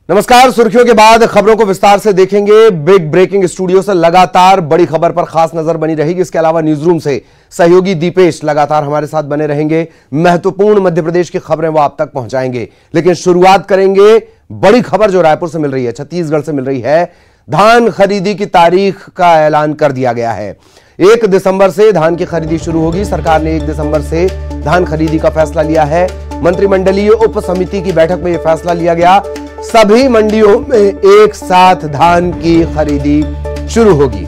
नमस्कार। सुर्खियों के बाद खबरों को विस्तार से देखेंगे। बिग ब्रेकिंग स्टूडियो से लगातार बड़ी खबर पर खास नजर बनी रहेगी। इसके अलावा न्यूज रूम से सहयोगी दीपेश लगातार हमारे साथ बने रहेंगे। महत्वपूर्ण मध्य प्रदेश की खबरें वो आप तक पहुंचाएंगे। लेकिन शुरुआत करेंगे बड़ी खबर जो रायपुर से मिल रही है, छत्तीसगढ़ से मिल रही है। धान खरीदी की तारीख का ऐलान कर दिया गया है। 1 दिसंबर से धान की खरीदी शुरू होगी। सरकार ने 1 दिसंबर से धान खरीदी का फैसला लिया है। मंत्रिमंडलीय उप समिति की बैठक में यह फैसला लिया गया। सभी मंडियों में एक साथ धान की खरीदी शुरू होगी।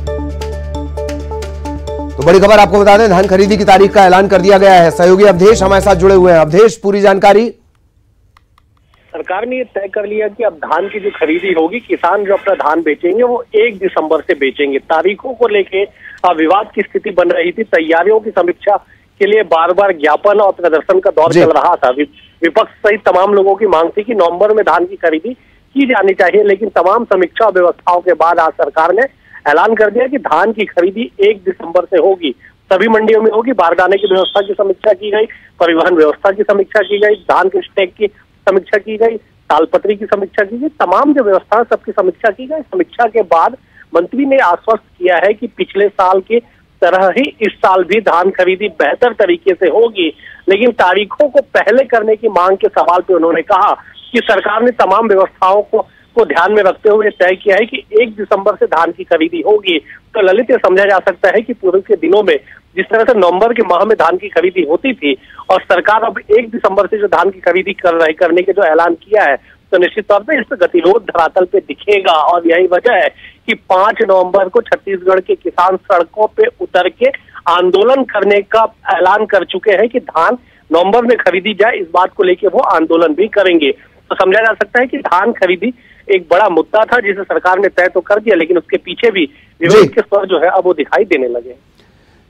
तो बड़ी खबर आपको बता दें, धान खरीदी की तारीख का ऐलान कर दिया गया है। सहयोगी अवधेश हमारे साथ जुड़े हुए हैं। अवधेश, पूरी जानकारी। सरकार ने ये तय कर लिया कि अब धान की जो खरीदी होगी, किसान जो अपना धान बेचेंगे वो 1 दिसंबर से बेचेंगे। तारीखों को लेके विवाद की स्थिति बन रही थी। तैयारियों की समीक्षा के लिए बार बार ज्ञापन और प्रदर्शन का दौर चल रहा था। विपक्ष सहित तमाम लोगों की मांग थी कि नवंबर में धान की खरीदी की जानी चाहिए, लेकिन तमाम समीक्षा व्यवस्थाओं के बाद आज सरकार ने ऐलान कर दिया कि धान की खरीदी 1 दिसंबर से होगी। सभी मंडियों में होगी। बारदाने की व्यवस्था की समीक्षा की गई, परिवहन व्यवस्था की समीक्षा की गई, धान के स्टैक की समीक्षा की गई, तालपत्री की समीक्षा की गई। तमाम जो व्यवस्था सबकी समीक्षा की गई। समीक्षा के बाद मंत्री ने आश्वस्त किया है कि पिछले साल की तरह ही इस साल भी धान खरीदी बेहतर तरीके से होगी, लेकिन तारीखों को पहले करने की मांग के सवाल पे उन्होंने कहा कि सरकार ने तमाम व्यवस्थाओं को ध्यान में रखते हुए तय किया है कि 1 दिसंबर से धान की खरीदी होगी। तो ललित, ये समझा जा सकता है कि पूर्व के दिनों में जिस तरह से नवंबर के माह में धान की खरीदी होती थी और सरकार अब 1 दिसंबर से जो धान की खरीदी करने के जो ऐलान किया है, तो निश्चित तौर पे इस पर गतिरोध धरातल पे दिखेगा। और यही वजह है कि 5 नवंबर को छत्तीसगढ़ के किसान सड़कों पे उतर के आंदोलन करने का ऐलान कर चुके हैं कि धान नवंबर में खरीदी जाए। इस बात को लेकर वो आंदोलन भी करेंगे। तो समझा जा सकता है कि धान खरीदी एक बड़ा मुद्दा था जिसे सरकार ने तय तो कर दिया, लेकिन उसके पीछे भी विरोध के स्वर जो है अब वो दिखाई देने लगे।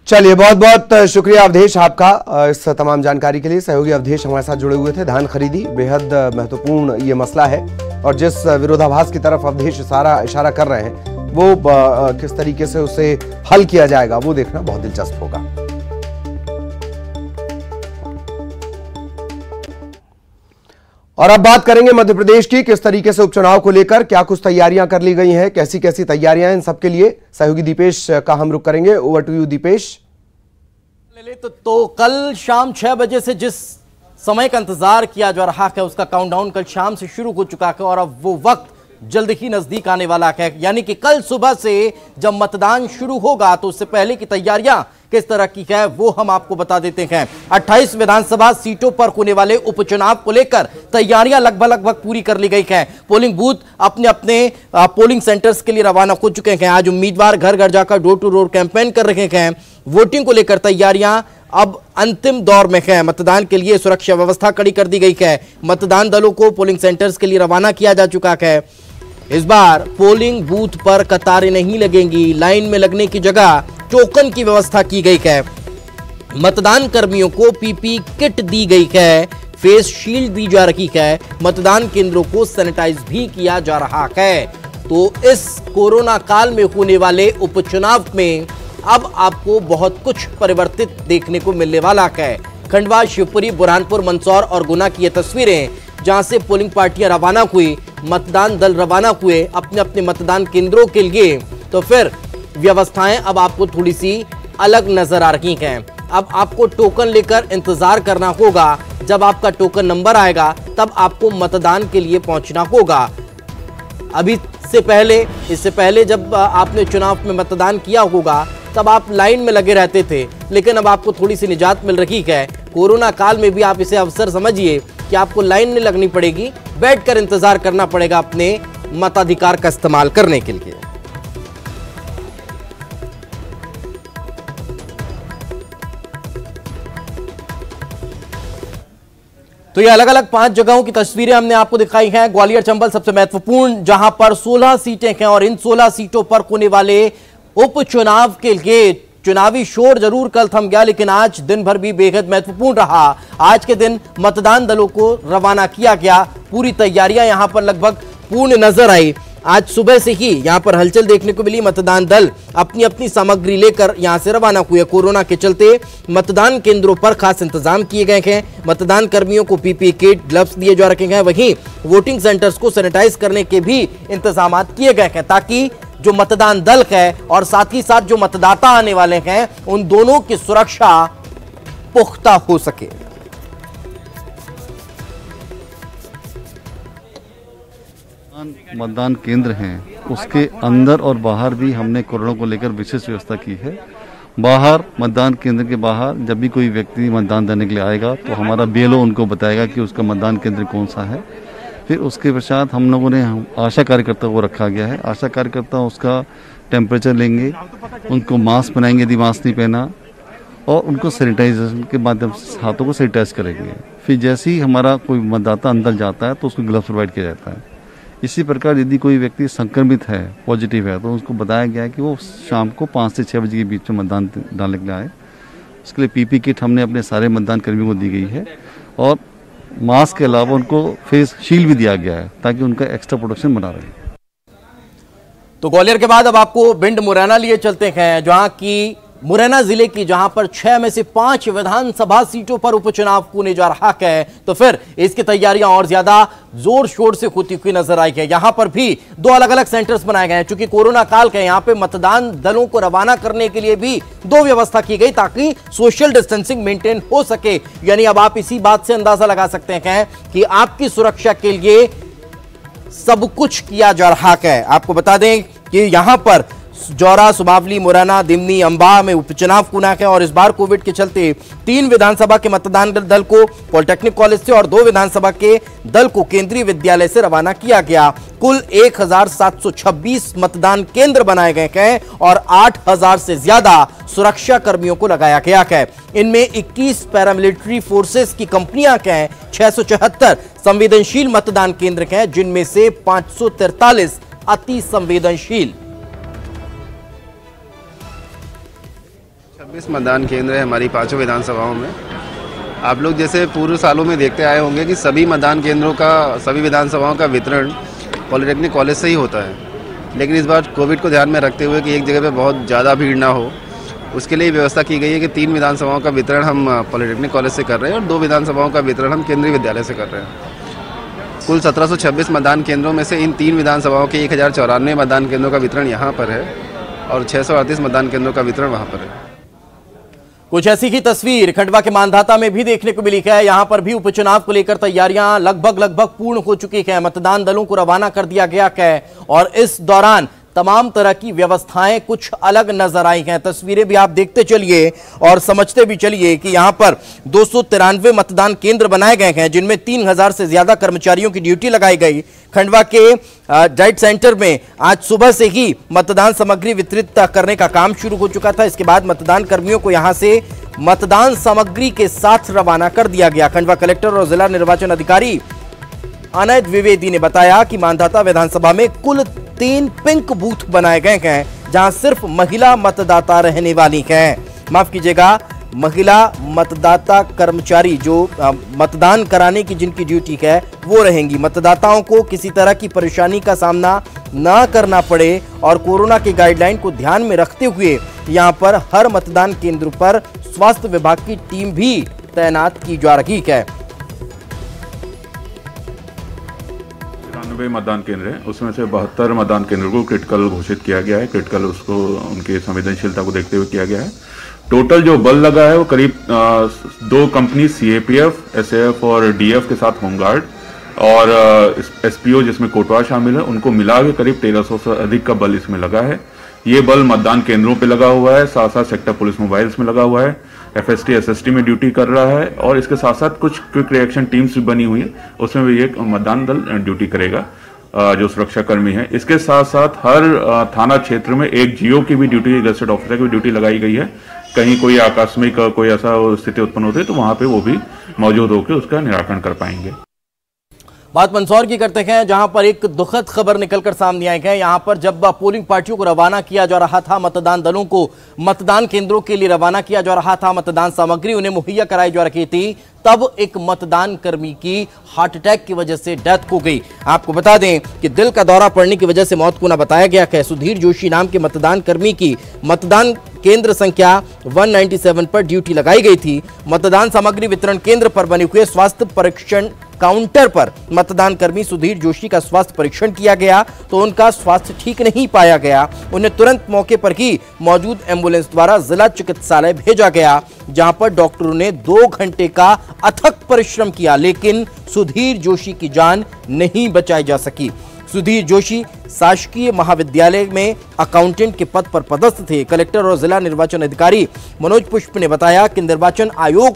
चलिए, बहुत बहुत शुक्रिया अवधेश आपका इस तमाम जानकारी के लिए। सहयोगी अवधेश हमारे साथ जुड़े हुए थे। धान खरीदी बेहद महत्वपूर्ण ये मसला है और जिस विरोधाभास की तरफ अवधेश इशारा कर रहे हैं वो किस तरीके से उसे हल किया जाएगा वो देखना बहुत दिलचस्प होगा। और अब बात करेंगे मध्य प्रदेश की। किस तरीके से उपचुनाव को लेकर क्या कुछ तैयारियां कर ली गई हैं, कैसी कैसी तैयारियां हैं, इन सबके लिए सहयोगी दीपेश का हम रुख करेंगे। Over to you Deepesh. तो कल शाम 6 बजे से जिस समय का इंतजार किया जा रहा है उसका काउंटडाउन कल शाम से शुरू हो चुका है और अब वो वक्त जल्द ही नजदीक आने वाला है। यानी कि कल सुबह से जब मतदान शुरू होगा तो उससे पहले की तैयारियां किस तरह की है वो हम आपको बता देते हैं। 28 विधानसभा सीटों पर होने वाले उपचुनाव को लेकर तैयारियां लगभग पूरी कर ली गई हैं। पोलिंग बूथ अपने अपने पोलिंग सेंटर्स के लिए रवाना हो चुके हैं। आज उम्मीदवार घर घर जाकर डोर टू डोर कैंपेन कर रहे हैं। वोटिंग को लेकर तैयारियां अब अंतिम दौर में है। मतदान के लिए सुरक्षा व्यवस्था कड़ी कर दी गई है। मतदान दलों को पोलिंग सेंटर्स के लिए रवाना किया जा चुका है। इस बार पोलिंग बूथ पर कतारें नहीं लगेंगी। लाइन में लगने की जगह टोकन की व्यवस्था की गई है। मतदान कर्मियों को पीपी किट दी गई है। फेस शील्ड दी जा रही है। मतदान केंद्रों को सैनिटाइज भी किया जा रहा है। तो इस कोरोना काल में होने वाले उपचुनाव में अब आपको बहुत कुछ परिवर्तित देखने को मिलने वाला है। खंडवा, शिवपुरी, बुरहानपुर, मंदसौर और गुना की ये तस्वीरें जहां से पोलिंग पार्टियां रवाना हुई, मतदान दल रवाना हुए अपने अपने मतदान केंद्रों के लिए। तो फिर व्यवस्थाएं अब आपको थोड़ी सी अलग नजर आ रही हैं। अब आपको टोकन लेकर इंतजार करना होगा। जब आपका टोकन नंबर आएगा तब आपको मतदान के लिए पहुंचना होगा। इससे पहले जब आपने चुनाव में मतदान किया होगा तब आप लाइन में लगे रहते थे, लेकिन अब आपको थोड़ी सी निजात मिल रही है। कोरोना काल में भी आप इसे अवसर समझिए कि आपको लाइन नहीं लगनी पड़ेगी, बैठकर इंतजार करना पड़ेगा अपने मताधिकार का इस्तेमाल करने के लिए। तो ये अलग अलग 5 जगहों की तस्वीरें हमने आपको दिखाई हैं। ग्वालियर चंबल सबसे महत्वपूर्ण, जहां पर 16 सीटें हैं और इन 16 सीटों पर होने वाले उपचुनाव के लिए चुनावी शोर जरूर कल थम गया, लेकिन आज दिन भर भी बेहद महत्वपूर्ण रहा। आज के दिन मतदान दलों को रवाना किया गया। पूरी तैयारियां यहां पर लगभग पूर्ण नजर आई। आज सुबह से ही यहां पर हलचल देखने को मिली। मतदान दल अपनी अपनी सामग्री लेकर यहां से रवाना हुए। कोरोना के चलते मतदान केंद्रों पर खास इंतजाम किए गए हैं। मतदान कर्मियों को पीपीई किट, ग्लव्स दिए जा रखे हैं। वहीं वोटिंग सेंटर्स को सैनिटाइज करने के भी इंतजाम किए गए हैं ताकि जो मतदान दल है और साथ ही साथ जो मतदाता आने वाले हैं उन दोनों की सुरक्षा पुख्ता हो सके। मतदान केंद्र हैं उसके अंदर और बाहर भी हमने कोरोना को लेकर विशेष व्यवस्था की है। बाहर मतदान केंद्र के बाहर जब भी कोई व्यक्ति मतदान देने के लिए आएगा तो हमारा बीएलओ उनको बताएगा कि उसका मतदान केंद्र कौन सा है। फिर उसके पश्चात हम लोगों ने आशा कार्यकर्ता को रखा गया है। आशा कार्यकर्ता उसका टेम्परेचर लेंगे, उनको मास्क पहनाएंगे यदि मास्क नहीं पहना, और उनको सैनिटाइजेशन के माध्यम से हाथों को सैनिटाइज करेंगे। फिर जैसे ही हमारा कोई मतदाता अंदर जाता है तो उसको ग्लव्स प्रोवाइड किया जाता है। इसी प्रकार यदि कोई व्यक्ति संक्रमित है, पॉजिटिव है, तो उसको बताया गया है कि वो शाम को 5 से 6 बजे के बीच में मतदान डालने के लिए आए। उसके लिए पीपी किट हमने अपने सारे मतदान कर्मियों को दी गई है और मास्क के अलावा उनको फेस शील्ड भी दिया गया है ताकि उनका एक्स्ट्रा प्रोटेक्शन बना रहे। तो ग्वालियर के बाद अब आपको भिंड मुरैना लिए चलते हैं, जहां की मुरैना जिले की जहां पर 6 में से 5 विधानसभा सीटों पर उपचुनाव होने जा रहा है, तो फिर इसकी तैयारियां और ज्यादा जोर शोर से होती हुई नजर आई है। यहां पर भी 2 अलग अलग सेंटर्स बनाए गए हैं। चूंकि कोरोना काल के यहां पे मतदान दलों को रवाना करने के लिए भी 2 व्यवस्था की गई ताकि सोशल डिस्टेंसिंग मेंटेन हो सके। यानी अब आप इसी बात से अंदाजा लगा सकते हैं कि आपकी सुरक्षा के लिए सब कुछ किया जा रहा है। आपको बता दें कि यहां पर जौरा, सुबावली, मुरैना, दिमनी, अंबा में उपचुनाव होना है और इस बार कोविड के चलते 3 विधानसभा के मतदान दल को पॉलिटेक्निक कॉलेज से और 2 विधानसभा के दल को केंद्रीय विद्यालय से रवाना किया गया। कुल 1726 मतदान केंद्र बनाए गए हैं और 8000 से ज्यादा सुरक्षा कर्मियों को लगाया गया है। इनमें 21 पैरामिलिट्री फोर्सेस की कंपनियां हैं। 674 संवेदनशील मतदान केंद्र हैं, जिनमें से 543 अति संवेदनशील। 26 मतदान केंद्र है हमारी 5 विधानसभाओं में। आप लोग जैसे पूर्व सालों में देखते आए होंगे कि सभी मतदान केंद्रों का, सभी विधानसभाओं का वितरण पॉलिटेक्निक कॉलेज से ही होता है, लेकिन इस बार कोविड को ध्यान में रखते हुए कि एक जगह पे बहुत ज़्यादा भीड़ ना हो, उसके लिए व्यवस्था की गई है कि 3 विधानसभाओं का वितरण हम पॉलिटेक्निक कॉलेज से कर रहे हैं और 2 विधानसभाओं का वितरण हम केंद्रीय विद्यालय से कर रहे हैं। कुल 1726 मतदान केंद्रों में से इन 3 विधानसभाओं के 1094 मतदान केंद्रों का वितरण यहाँ पर है और 638 मतदान केंद्रों का वितरण वहाँ पर है। कुछ ऐसी ही तस्वीर खंडवा के मानधाता में भी देखने को मिली है। यहां पर भी उपचुनाव को लेकर तैयारियां लगभग पूर्ण हो चुकी है। मतदान दलों को रवाना कर दिया गया है और इस दौरान तमाम तरह की व्यवस्थाएं कुछ अलग नजर आई हैं। तस्वीरें भी आप देखते चलिए और समझते भी चलिए कि यहां पर 293 मतदान केंद्र बनाए गए हैं, जिनमें 3000 से ज्यादा कर्मचारियों की ड्यूटी लगाई गई। खंडवा के डाइट सेंटर में आज सुबह से ही मतदान सामग्री वितरित करने का काम शुरू हो चुका था। इसके बाद मतदान कर्मियों को यहां से मतदान सामग्री के साथ रवाना कर दिया गया। खंडवा कलेक्टर और जिला निर्वाचन अधिकारी अनय द्विवेदी ने बताया कि मानधाता विधानसभा में कुल 3 पिंक बूथ बनाए गए हैं, जहां सिर्फ महिला मतदाता रहने वाली हैं। माफ कीजिएगा, महिला मतदाता कर्मचारी जो मतदान कराने की जिनकी ड्यूटी है वो रहेंगी। मतदाताओं को किसी तरह की परेशानी का सामना ना करना पड़े और कोरोना की गाइडलाइन को ध्यान में रखते हुए यहां पर हर मतदान केंद्र पर स्वास्थ्य विभाग की टीम भी तैनात की जा रही है। 93 मतदान केंद्र है, उसमें से 72 मतदान केंद्र को क्रिटिकल घोषित किया गया है। क्रिटिकल उसको उनकी संवेदनशीलता को देखते हुए किया गया है। टोटल जो बल लगा है वो करीब 2 कंपनी सीएपीएफ, एसएएफ और डीएफ के साथ होमगार्ड और एसपीओ जिसमें कोटवा शामिल है, उनको मिला के करीब 1300 से अधिक का बल इसमें लगा है। ये बल मतदान केंद्रों पे लगा हुआ है, साथ साथ सेक्टर पुलिस मोबाइल्स में लगा हुआ है, एफएसटी एसएसटी में ड्यूटी कर रहा है और इसके साथ साथ कुछ क्विक रिएक्शन टीम्स भी बनी हुई है, उसमें भी एक मतदान दल ड्यूटी करेगा जो सुरक्षा कर्मी है। इसके साथ साथ हर थाना क्षेत्र में एक जीओ की भी ड्यूटी, गजेटेड ऑफिसर की भी ड्यूटी लगाई गई है। कहीं कोई आकस्मिक कोई ऐसा स्थिति उत्पन्न होती है तो वहां पे वो भी मौजूद होकर उसका निराकरण कर पाएंगे। बात मंदसौर की करते हैं, जहां पर एक दुखद खबर निकलकर सामने आई है। यहां पर जब पोलिंग पार्टियों को रवाना किया जा रहा था, मतदान दलों को मतदान केंद्रों के लिए रवाना किया जा रहा था, मतदान सामग्री उन्हें मुहैया कराई जा रही थी, तब एक मतदान कर्मी की हार्ट अटैक की वजह से डेथ हो गई। आपको बता दें कि दिल का दौरा पड़ने की वजह से मौत को न बताया गया है। सुधीर जोशी नाम के मतदान कर्मी की मतदान केंद्र संख्या 197 पर ड्यूटी लगाई गई थी। मतदान सामग्री वितरण केंद्र पर बने हुए स्वास्थ्य परीक्षण काउंटर पर मतदान कर्मी सुधीर जोशी का स्वास्थ्य परीक्षण किया गया तो उनका स्वास्थ्य ठीक नहीं पाया गया। उन्हें तुरंत मौके पर ही मौजूद एम्बुलेंस द्वारा जिला चिकित्सालय भेजा गया, जहां पर डॉक्टरों ने 2 घंटे का अथक परिश्रम किया, लेकिन सुधीर जोशी की जान नहीं बचाई जा सकी। सुधीर जोशी शासकीय महाविद्यालय में अकाउंटेंट के पद पर पदस्थ थे। कलेक्टर और जिला निर्वाचन अधिकारी मनोज पुष्प ने बताया कि निर्वाचन आयोग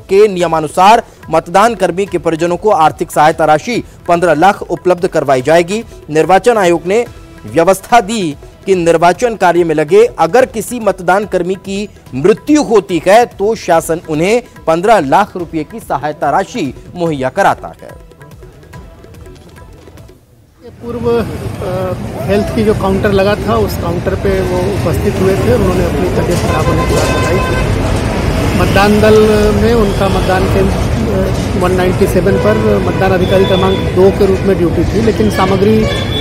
के नियमानुसार मतदान कर्मी के परिजनों को आर्थिक सहायता राशि 15 लाख उपलब्ध करवाई जाएगी। निर्वाचन आयोग ने व्यवस्था दी कि निर्वाचन कार्य में लगे अगर किसी मतदान कर्मी की मृत्यु होती है तो शासन उन्हें 15 लाख रुपए की सहायता राशि मुहैया कराता है। पूर्व हेल्थ की जो काउंटर लगा था, उस काउंटर पे वो उपस्थित हुए थे। उन्होंने अपनी तबीयत खराब होने की बात बताई थी। मतदान दल में उनका मतदान केंद्र 197 पर मतदान अधिकारी क्रमांक 2 के रूप में ड्यूटी थी, लेकिन सामग्री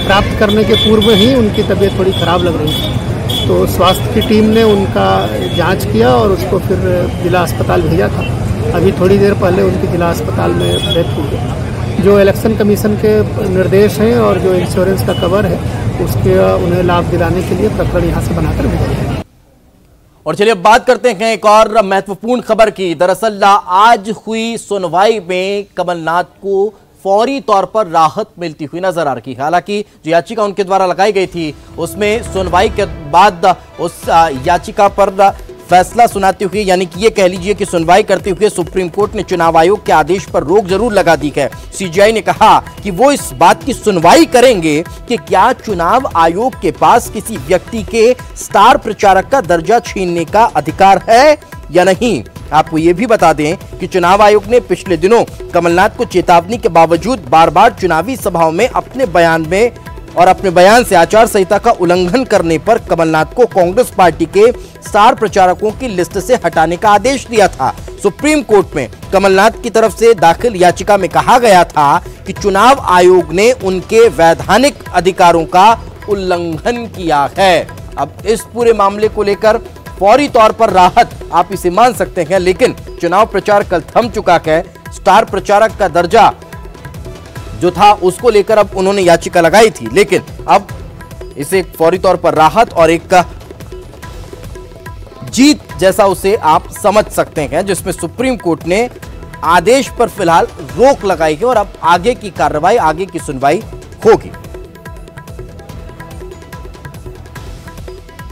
प्राप्त करने के पूर्व ही उनकी तबीयत थोड़ी खराब लग रही थी। तो स्वास्थ्य की टीम ने उनका जांच किया और उसको फिर जिला अस्पताल भेजा था। अभी थोड़ी देर पहले उनकी जिला अस्पताल में डेथ हुई है। जो इलेक्शन कमीशन के निर्देश हैं और जो इंश्योरेंस का कवर है, उसके उन्हें लाभ दिलाने के लिए प्रकरण यहाँ से बनाकर भेजा गया। और चलिए अब बात करते हैं एक और महत्वपूर्ण खबर की। दरअसल आज हुई सुनवाई में कमलनाथ को फौरी तौर पर राहत मिलती हुई नजर आ रही है। हालांकि जो याचिका उनके द्वारा लगाई गई थी, उसमें सुनवाई के बाद उस याचिका पर फैसला सुनाते हुए, यानी कि ये कह लीजिए कि सुनवाई करते हुए सुप्रीम कोर्ट ने चुनाव आयोग के आदेश पर रोक जरूर लगा दी है। सीजीआई ने कहा कि वो इस बात की सुनवाई करेंगे कि क्या चुनाव आयोग के पास किसी व्यक्ति के स्टार प्रचारक का दर्जा छीनने का अधिकार है या नहीं। आपको ये भी बता दें कि चुनाव आयोग ने पिछले दिनों कमलनाथ को चेतावनी के बावजूद बार बार चुनावी सभाओं में अपने बयान से आचार संहिता का उल्लंघन करने पर कमलनाथ को कांग्रेस पार्टी के स्टार प्रचारकों की लिस्ट से हटाने का आदेश दिया था। सुप्रीम कोर्ट में कमलनाथ की तरफ से दाखिल याचिका में कहा गया था कि चुनाव आयोग ने उनके वैधानिक अधिकारों का उल्लंघन किया है। अब इस पूरे मामले को लेकर फौरी तौर पर राहत आप इसे मान सकते हैं, लेकिन चुनाव प्रचार कल थम चुका है। स्टार प्रचारक का दर्जा जो था उसको लेकर अब उन्होंने याचिका लगाई थी, लेकिन अब इसे फौरी तौर पर राहत और एक जीत जैसा उसे आप समझ सकते हैं, जिसमें सुप्रीम कोर्ट ने आदेश पर फिलहाल रोक लगाई है और अब आगे की कार्रवाई, आगे की सुनवाई होगी।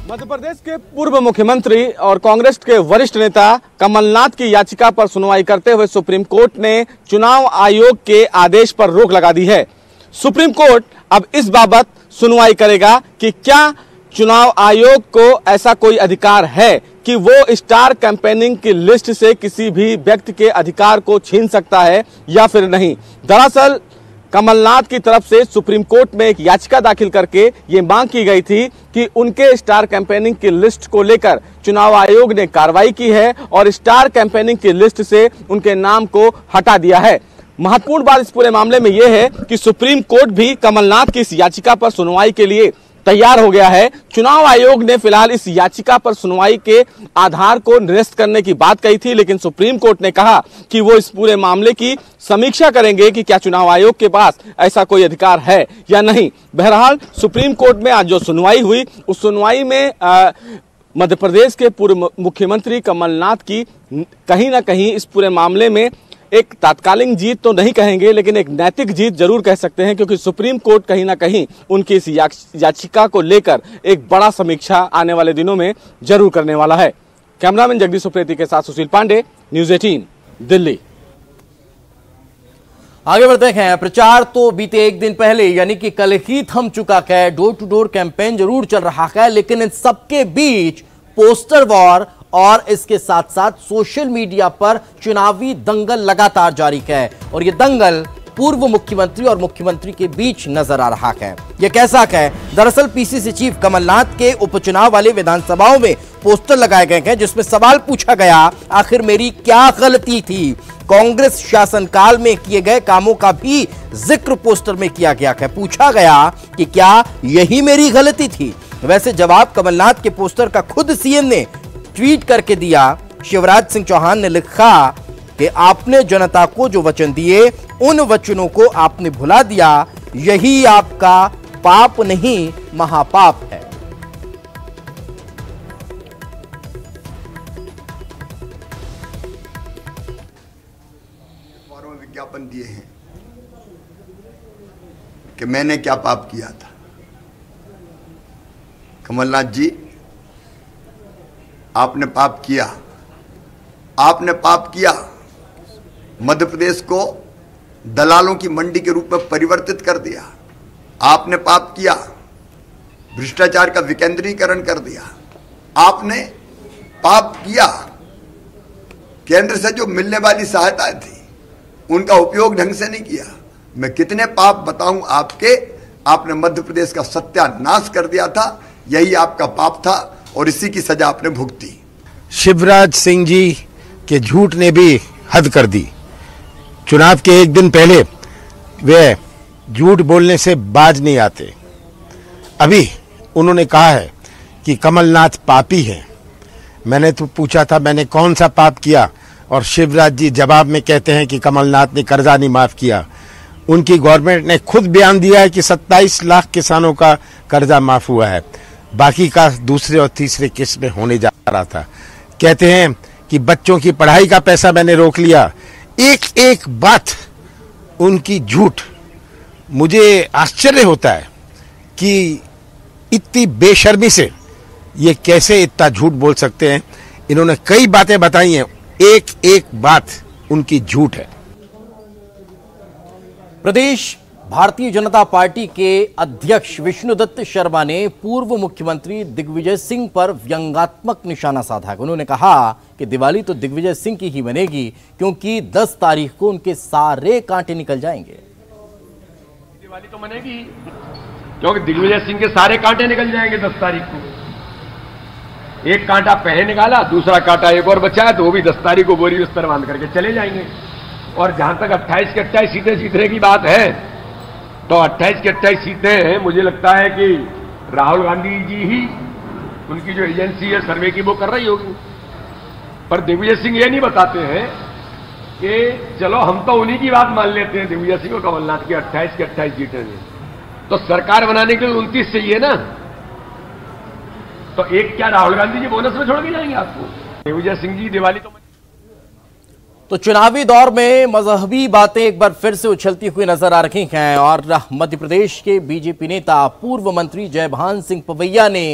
मध्य प्रदेश के पूर्व मुख्यमंत्री और कांग्रेस के वरिष्ठ नेता कमलनाथ की याचिका पर सुनवाई करते हुए सुप्रीम कोर्ट ने चुनाव आयोग के आदेश पर रोक लगा दी है। सुप्रीम कोर्ट अब इस बाबत सुनवाई करेगा कि क्या चुनाव आयोग को ऐसा कोई अधिकार है कि वो स्टार कैंपेनिंग की लिस्ट से किसी भी व्यक्ति के अधिकार को छीन सकता है या फिर नहीं। दरअसल कमलनाथ की तरफ से सुप्रीम कोर्ट में एक याचिका दाखिल करके ये मांग की गई थी कि उनके स्टार कैंपेनिंग की लिस्ट को लेकर चुनाव आयोग ने कार्रवाई की है और स्टार कैंपेनिंग की लिस्ट से उनके नाम को हटा दिया है। महत्वपूर्ण बात इस पूरे मामले में यह है कि सुप्रीम कोर्ट भी कमलनाथ की इस याचिका पर सुनवाई के लिए तैयार हो गया है। चुनाव आयोग ने फिलहाल इस याचिका पर सुनवाई के आधार को निरस्त करने की बात कही थी, लेकिन सुप्रीम कोर्ट ने कहा कि वो इस पूरे मामले की समीक्षा करेंगे कि क्या चुनाव आयोग के पास ऐसा कोई अधिकार है या नहीं। बहरहाल सुप्रीम कोर्ट में आज जो सुनवाई हुई, उस सुनवाई में मध्य प्रदेश के पूर्व मुख्यमंत्री कमलनाथ की कहीं ना कहीं इस पूरे मामले में एक तात्कालिक जीत तो नहीं कहेंगे, लेकिन एक नैतिक जीत जरूर कह सकते हैं, क्योंकि सुप्रीम कोर्ट कहीं ना कहीं उनकी इस याचिका को लेकर एक बड़ा समीक्षा आने वाले दिनों में जरूर करने वाला है। कैमरामैन जगदीश सुप्रेती के साथ सुशील पांडे, न्यूज़ 18 दिल्ली। आगे बढ़ते हैं। प्रचार तो बीते एक दिन पहले यानी कि कल ही थम चुका है। डोर टू डोर कैंपेन जरूर चल रहा है, लेकिन इन सबके बीच पोस्टर वॉर और इसके साथ साथ सोशल मीडिया पर चुनावी दंगल लगातार जारी है। और ये दंगल पूर्व मुख्यमंत्री और मुख्यमंत्री के बीच नजर आ रहा है। यह कैसा है? दरअसल पीसीसी चीफ कमलनाथ के उपचुनाव वाले विधानसभाओं में पोस्टर लगाए गए हैं जिसमें सवाल पूछा गया, आखिर मेरी क्या गलती थी? कांग्रेस शासनकाल में किए गए कामों का भी जिक्र पोस्टर में किया गया है। पूछा गया कि क्या यही मेरी गलती थी? वैसे जवाब कमलनाथ के पोस्टर का खुद सीएम ने ट्वीट करके दिया। शिवराज सिंह चौहान ने लिखा कि आपने जनता को जो वचन दिए उन वचनों को आपने भुला दिया, यही आपका पाप नहीं महापाप है। विज्ञापन दिए हैं कि मैंने क्या पाप किया था। कमलनाथ जी, आपने पाप किया, आपने पाप किया। मध्य प्रदेश को दलालों की मंडी के रूप में परिवर्तित कर दिया। आपने पाप किया, भ्रष्टाचार का विकेंद्रीकरण कर दिया। आपने पाप किया, केंद्र से जो मिलने वाली सहायताएं थी उनका उपयोग ढंग से नहीं किया। मैं कितने पाप बताऊं आपके। आपने मध्य प्रदेश का सत्यानाश कर दिया था, यही आपका पाप था और इसी की सजा आपने भुगती। शिवराज सिंह जी के झूठ ने भी हद कर दी। चुनाव के एक दिन पहले वे झूठ बोलने से बाज नहीं आते। अभी उन्होंने कहा है कि कमलनाथ पापी है। मैंने तो पूछा था मैंने कौन सा पाप किया, और शिवराज जी जवाब में कहते हैं कि कमलनाथ ने कर्जा नहीं माफ किया। उनकी गवर्नमेंट ने खुद बयान दिया है कि 27 लाख किसानों का कर्जा माफ हुआ है, बाकी का दूसरे और तीसरे किस्त में होने जा रहा था। कहते हैं कि बच्चों की पढ़ाई का पैसा मैंने रोक लिया। एक एक बात उनकी झूठ। मुझे आश्चर्य होता है कि इतनी बेशर्मी से ये कैसे इतना झूठ बोल सकते हैं। इन्होंने कई बातें बताई हैं, एक एक बात उनकी झूठ है। प्रदेश भारतीय जनता पार्टी के अध्यक्ष विष्णुदत्त शर्मा ने पूर्व मुख्यमंत्री दिग्विजय सिंह पर व्यंग्यात्मक निशाना साधा। उन्होंने कहा कि दिवाली तो दिग्विजय सिंह की ही बनेगी क्योंकि 10 तारीख को उनके सारे कांटे निकल जाएंगे। दिवाली तो बनेगी क्योंकि दिग्विजय सिंह के सारे कांटे निकल जाएंगे 10 तारीख को। एक कांटा पहले निकाला, दूसरा कांटा एक और बचा है, तो वो भी 10 तारीख को बोरी बिस्तर बांध करके चले जाएंगे। और जहां तक 28 की 28 सीटें जीतने की बात है, तो 28 की 28 सीटें मुझे लगता है कि राहुल गांधी जी ही, उनकी जो एजेंसी है सर्वे की, वो कर रही होगी। पर दिग्विजय सिंह ये नहीं बताते हैं कि चलो हम तो उन्हीं की बात मान लेते हैं, दिग्विजय सिंह और कमलनाथ की 28 की 28 सीटें हैं, तो सरकार बनाने के लिए 29 चाहिए ना। तो एक क्या राहुल गांधी जी बोनस में छोड़ के जाएंगे आपको? दिग्विजय सिंह जी दिवाली तो चुनावी दौर में मजहबी बातें एक बार फिर से उछलती हुई नजर आ रही हैं और मध्य प्रदेश के बीजेपी नेता पूर्व मंत्री जयभान सिंह पवैया ने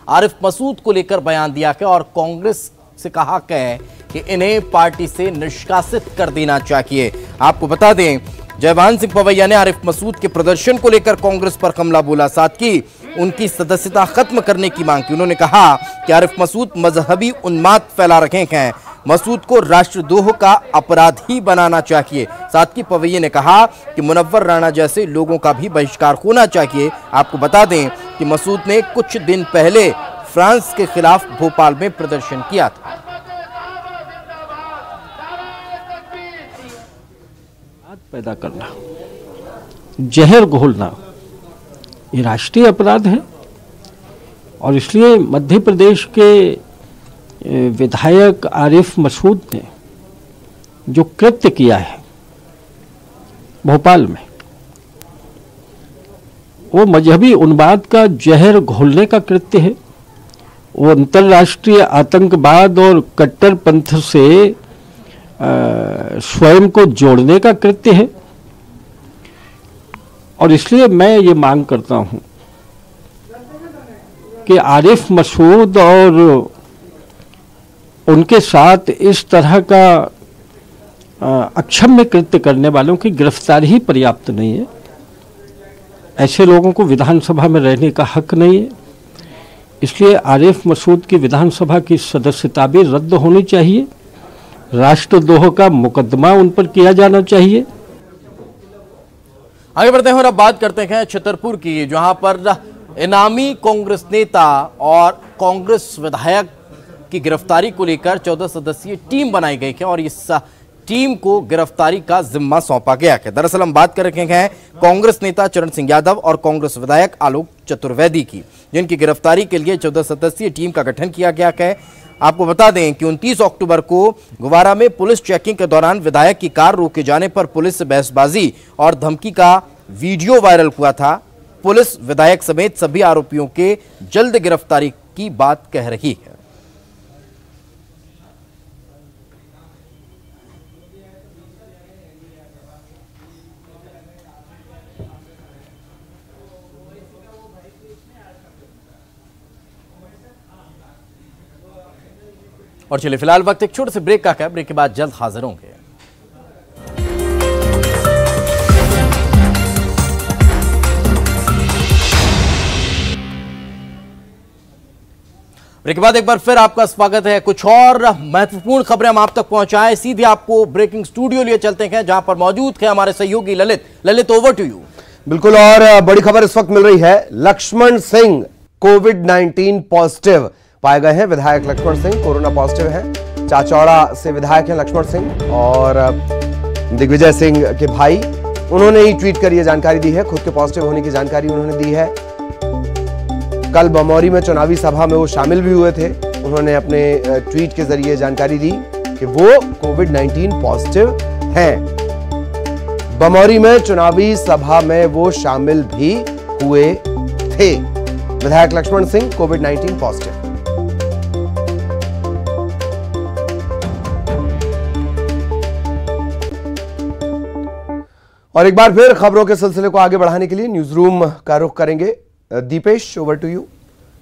आरिफ मसूद को लेकर बयान दिया है और कांग्रेस से कहा है कि इन्हें पार्टी से निष्कासित कर देना चाहिए। आपको बता दें, जयभान सिंह पवैया ने आरिफ मसूद के प्रदर्शन को लेकर कांग्रेस पर हमला बोला, साथ ही उनकी सदस्यता खत्म करने की मांग की। उन्होंने कहा कि आरिफ मसूद मजहबी उन्माद फैला रहे हैं, मसूद को राष्ट्रद्रोह का अपराधी बनाना चाहिए। साथ ही पवैया ने कहा कि मुनव्वर राणा जैसे लोगों का भी बहिष्कार होना चाहिए। आपको बता दें कि मसूद ने कुछ दिन पहले फ्रांस के खिलाफ भोपाल में प्रदर्शन किया था। पैदा करना, जहर घोलना, ये राष्ट्रीय अपराध है और इसलिए मध्य प्रदेश के विधायक आरिफ मसूद ने जो कृत्य किया है भोपाल में, वो मजहबी उन्माद का जहर घोलने का कृत्य है। वो अंतर्राष्ट्रीय आतंकवाद और कट्टरपंथ से स्वयं को जोड़ने का कृत्य है और इसलिए मैं ये मांग करता हूं कि आरिफ मसूद और उनके साथ इस तरह का अक्षम्य कृत्य करने वालों की गिरफ्तारी ही पर्याप्त नहीं है। ऐसे लोगों को विधानसभा में रहने का हक नहीं है। इसलिए आरिफ मसूद की विधानसभा की सदस्यता भी रद्द होनी चाहिए। राष्ट्रद्रोह का मुकदमा उन पर किया जाना चाहिए। आगे बढ़ते हैं और अब बात करते हैं छतरपुर की, जहां पर इनामी कांग्रेस नेता और कांग्रेस विधायक की गिरफ्तारी को लेकर 14 सदस्यीय टीम बनाई गई है और इस टीम को गिरफ्तारी का जिम्मा सौंपा गया है। दरअसल हम बात कर रहे हैं कांग्रेस नेता चरण सिंह यादव और कांग्रेस विधायक आलोक चतुर्वेदी की, जिनकी गिरफ्तारी के लिए 14 सदस्यीय टीम का गठन किया गया है। आपको बता दें कि 29 अक्टूबर को गुवारा में पुलिस चेकिंग के दौरान विधायक की कार रोके जाने पर पुलिस से बहसबाजी और धमकी का वीडियो वायरल हुआ था। पुलिस विधायक समेत सभी आरोपियों के जल्द गिरफ्तारी की बात कह रही है। और चलिए फिलहाल वक्त एक छोटे से ब्रेक का है, ब्रेक के बाद जल्द हाजिर होंगे। ब्रेक के बाद एक बार फिर आपका स्वागत है। कुछ और महत्वपूर्ण खबरें हम आप तक पहुंचाएं, सीधे आपको ब्रेकिंग स्टूडियो लिए चलते हैं, जहां पर मौजूद है हमारे सहयोगी Lalit. Lalit, over to you. बिल्कुल, और बड़ी खबर इस वक्त मिल रही है। लक्ष्मण सिंह कोविड-19 पॉजिटिव पाए गए हैं। विधायक लक्ष्मण सिंह कोरोना पॉजिटिव हैं। चाचौड़ा से विधायक हैं लक्ष्मण सिंह और दिग्विजय सिंह के भाई। उन्होंने ही ट्वीट कर यह जानकारी दी है, खुद के पॉजिटिव होने की जानकारी उन्होंने दी है। कल बमौरी में चुनावी सभा में वो शामिल भी हुए थे। उन्होंने अपने ट्वीट के जरिए जानकारी दी कि वो कोविड-19 पॉजिटिव हैं। बमौरी में चुनावी सभा में वो शामिल भी हुए थे। विधायक लक्ष्मण सिंह कोविड-19 पॉजिटिव। और एक बार फिर खबरों के सिलसिले को आगे बढ़ाने के लिए न्यूज रूम का रुख करेंगे। Deepesh, over to you.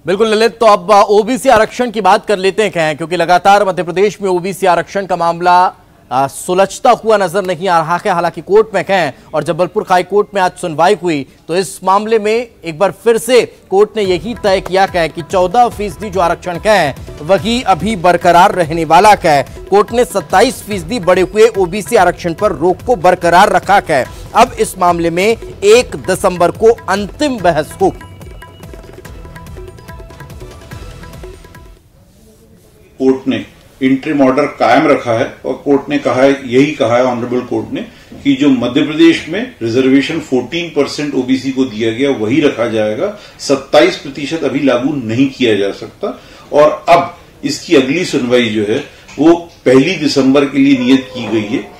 बिल्कुल ललित, तो अब ओबीसी आरक्षण की बात कर लेते हैं, क्योंकि लगातार मध्य प्रदेश में ओबीसी आरक्षण का मामला सुलझता हुआ नजर नहीं आ रहा है। हालांकि कोर्ट में हैं और जबलपुर हाई कोर्ट में आज सुनवाई हुई, तो इस मामले में एक बार फिर से कोर्ट ने यही तय किया है कि 14% जो आरक्षण का है वही अभी बरकरार रहने वाला है। कोर्ट ने 27% बढ़े हुए ओबीसी आरक्षण पर रोक को बरकरार रखा है। अब इस मामले में 1 दिसंबर को अंतिम बहस होगी। कोर्ट ने इंटरिम ऑर्डर कायम रखा है और कोर्ट ने कहा है, यही कहा है ऑनरेबल कोर्ट ने, कि जो मध्य प्रदेश में रिजर्वेशन 14% ओबीसी को दिया गया वही रखा जाएगा। 27% अभी लागू नहीं किया जा सकता और अब इसकी अगली सुनवाई जो है वो 1 दिसंबर के लिए नियत की गई है।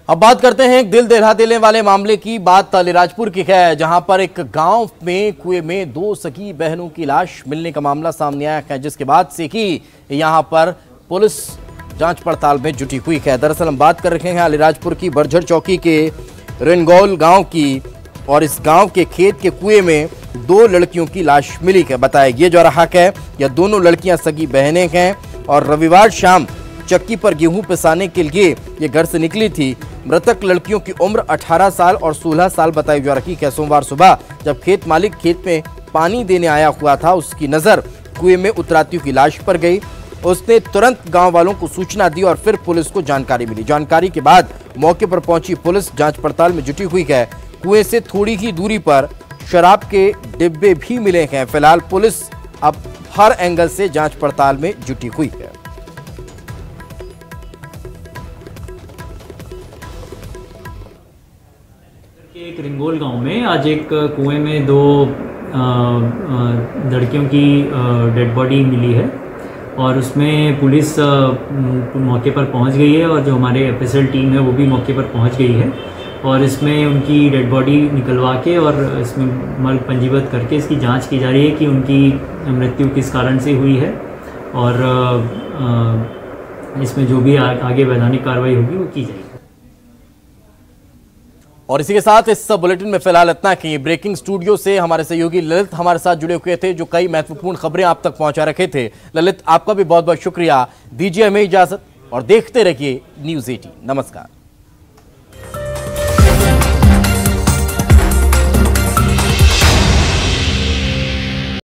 अब बात करते हैं एक दिल दहला देने वाले मामले की। बात अलीराजपुर की है, जहां पर एक गांव में कुएं में 2 सगी बहनों की लाश मिलने का मामला सामने आया है, जिसके बाद से ही यहां पर पुलिस जांच पड़ताल में जुटी हुई है। दरअसल हम बात कर रहे हैं अलीराजपुर की बरझड़ चौकी के रेनगौल गांव की, और इस गांव के खेत के कुएं में 2 लड़कियों की लाश मिली है। बताया ये जा रहा है यह दोनों लड़कियां सगी बहनें हैं और रविवार शाम चक्की पर गेहूं पिसाने के लिए ये घर से निकली थी। मृतक लड़कियों की उम्र 18 साल और 16 साल बताई जा रही है। सोमवार सुबह जब खेत मालिक खेत में पानी देने आया हुआ था, उसकी नजर कुएं में उतराती हुई लाश पर गई। उसने तुरंत गांव वालों को सूचना दी और फिर पुलिस को जानकारी मिली। जानकारी के बाद मौके पर पहुंची पुलिस जांच पड़ताल में जुटी हुई है। कुएं से थोड़ी ही दूरी पर शराब के डिब्बे भी मिले हैं। फिलहाल पुलिस अब हर एंगल से जांच पड़ताल में जुटी हुई है। एक रिंगोल गांव में आज एक कुएं में 2 लड़कियों की डेड बॉडी मिली है और उसमें पुलिस मौके पर पहुंच गई है और जो हमारे एफएसएल टीम है वो भी मौके पर पहुंच गई है और इसमें उनकी डेड बॉडी निकलवा के और इसमें मर्ग पंजीबद्ध करके इसकी जांच की जा रही है कि उनकी मृत्यु किस कारण से हुई है और इसमें जो भी आगे वैधानिक कार्रवाई होगी वो की जाएगी। और इसी के साथ इस बुलेटिन में फिलहाल इतना कि ब्रेकिंग स्टूडियो से हमारे सहयोगी ललित हमारे साथ जुड़े हुए थे, जो कई महत्वपूर्ण खबरें आप तक पहुंचा रखे थे। ललित, आपका भी बहुत बहुत शुक्रिया। दीजिए हमें इजाजत और देखते रहिए न्यूज़ 18। नमस्कार।